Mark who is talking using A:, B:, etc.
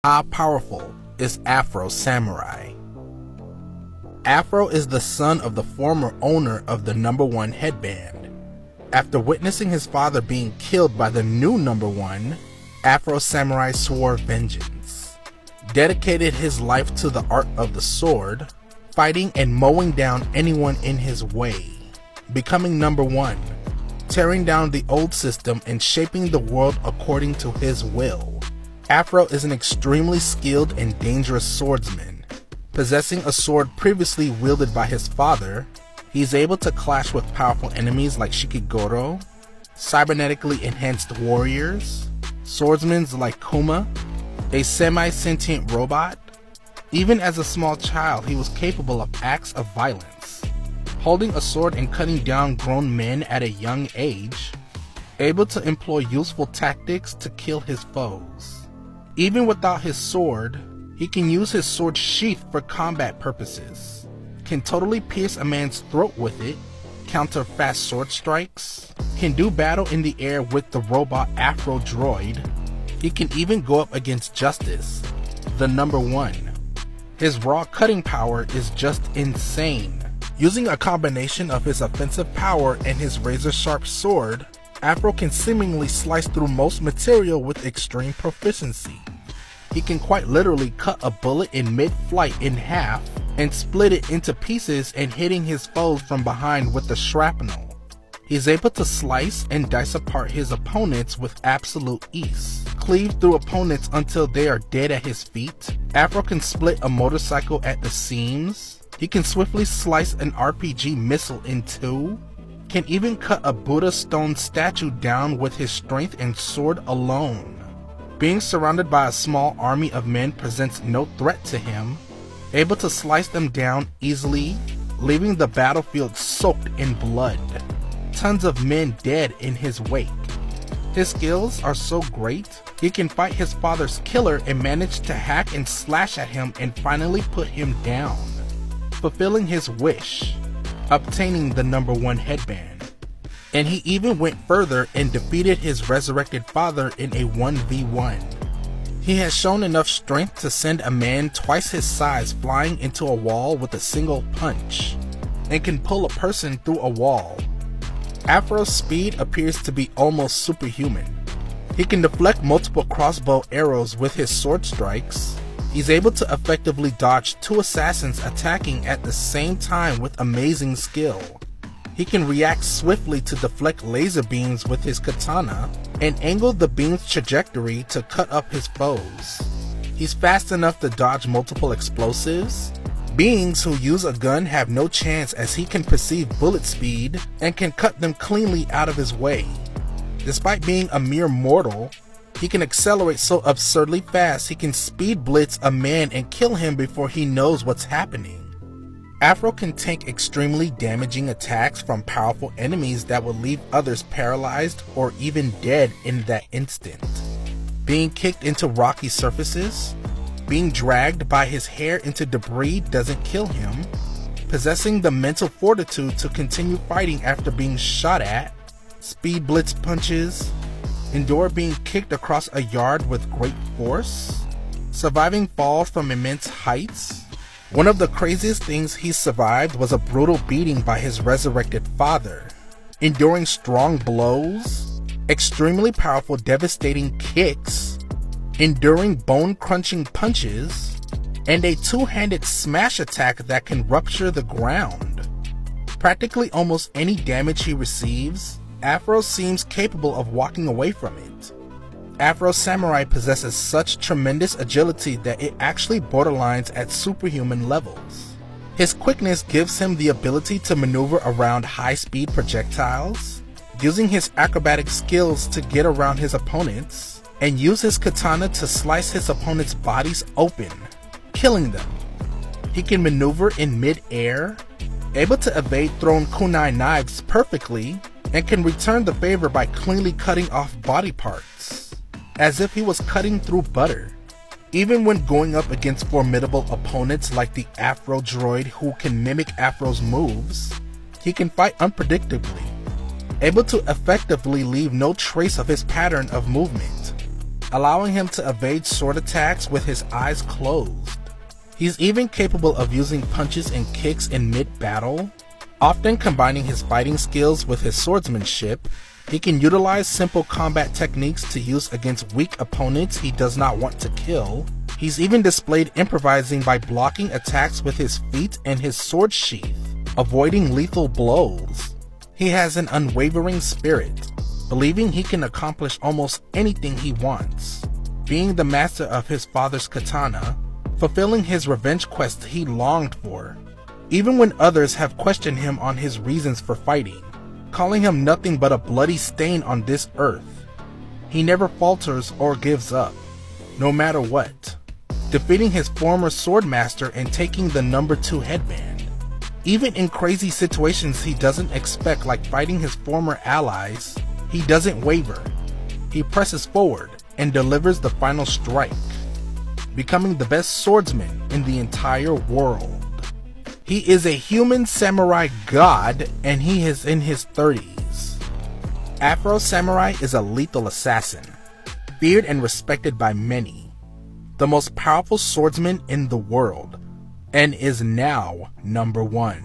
A: How powerful is Afro Samurai? Afro is the son of the former owner of the #1 headband. After witnessing his father being killed by the new #1, Afro Samurai swore vengeance, dedicated his life to the art of the sword, fighting and mowing down anyone in his way, becoming #1, tearing down the old system and shaping the world according to his will. Afro is an extremely skilled and dangerous swordsman. Possessing a sword previously wielded by his father, he is able to clash with powerful enemies like Shikigoro, cybernetically enhanced warriors, swordsmen like Kuma, a semi-sentient robot. Even as a small child, he was capable of acts of violence, holding a sword and cutting down grown men at a young age, able to employ useful tactics to kill his foes. Even without his sword, he can use his sword sheath for combat purposes, can totally pierce a man's throat with it, counter fast sword strikes, can do battle in the air with the robot Afro droid. He can even go up against Justice, the #1. His raw cutting power is just insane. Using a combination of his offensive power and his razor-sharp sword, Afro can seemingly slice through most material with extreme proficiency. He can quite literally cut a bullet in mid-flight in half and split it into pieces and hitting his foes from behind with the shrapnel. He's able to slice and dice apart his opponents with absolute ease, cleave through opponents until they are dead at his feet. Afro can split a motorcycle at the seams. He can swiftly slice an RPG missile in two, can even cut a Buddha stone statue down with his strength and sword alone. Being surrounded by a small army of men presents no threat to him, able to slice them down easily, leaving the battlefield soaked in blood. Tons of men dead in his wake. His skills are so great, he can fight his father's killer and manage to hack and slash at him and finally put him down, fulfilling his wish, obtaining the #1 headband. And he even went further and defeated his resurrected father in a 1v1. He has shown enough strength to send a man twice his size flying into a wall with a single punch, and can pull a person through a wall. Afro's speed appears to be almost superhuman. He can deflect multiple crossbow arrows with his sword strikes. He's able to effectively dodge 2 assassins attacking at the same time with amazing skill. He can react swiftly to deflect laser beams with his katana and angle the beam's trajectory to cut up his foes. He's fast enough to dodge multiple explosives. Beings who use a gun have no chance as he can perceive bullet speed and can cut them cleanly out of his way. Despite being a mere mortal, he can accelerate so absurdly fast he can speed blitz a man and kill him before he knows what's happening. Afro can tank extremely damaging attacks from powerful enemies that will leave others paralyzed or even dead in that instant. Being kicked into rocky surfaces, being dragged by his hair into debris doesn't kill him, possessing the mental fortitude to continue fighting after being shot at, speed blitz punches, endure being kicked across a yard with great force, surviving falls from immense heights. One of the craziest things he survived was a brutal beating by his resurrected father, enduring strong blows, extremely powerful devastating kicks, enduring bone-crunching punches, and a 2-handed smash attack that can rupture the ground. Practically almost any damage he receives, Afro seems capable of walking away from it. Afro Samurai possesses such tremendous agility that it actually borderlines at superhuman levels. His quickness gives him the ability to maneuver around high-speed projectiles, using his acrobatic skills to get around his opponents, and use his katana to slice his opponents' bodies open, killing them. He can maneuver in mid-air, able to evade thrown kunai knives perfectly, and can return the favor by cleanly cutting off body parts, as if he was cutting through butter. Even when going up against formidable opponents like the Afro droid who can mimic Afro's moves, he can fight unpredictably, able to effectively leave no trace of his pattern of movement. allowing him to evade sword attacks with his eyes closed. He's even capable of using punches and kicks in mid-battle, often combining his fighting skills with his swordsmanship. He can utilize simple combat techniques to use against weak opponents he does not want to kill. He's even displayed improvising by blocking attacks with his feet and his sword sheath, avoiding lethal blows. He has an unwavering spirit, believing he can accomplish almost anything he wants, being the master of his father's katana, fulfilling his revenge quest he longed for, even when others have questioned him on his reasons for fighting, calling him nothing but a bloody stain on this earth. He never falters or gives up, no matter what, defeating his former sword master and taking the number 2 headband. Even in crazy situations he doesn't expect, like fighting his former allies, he doesn't waver. He presses forward and delivers the final strike, becoming the best swordsman in the entire world. He is a human samurai god, and he is in his 30s. Afro Samurai is a lethal assassin, feared and respected by many, the most powerful swordsman in the world, and is now number 1.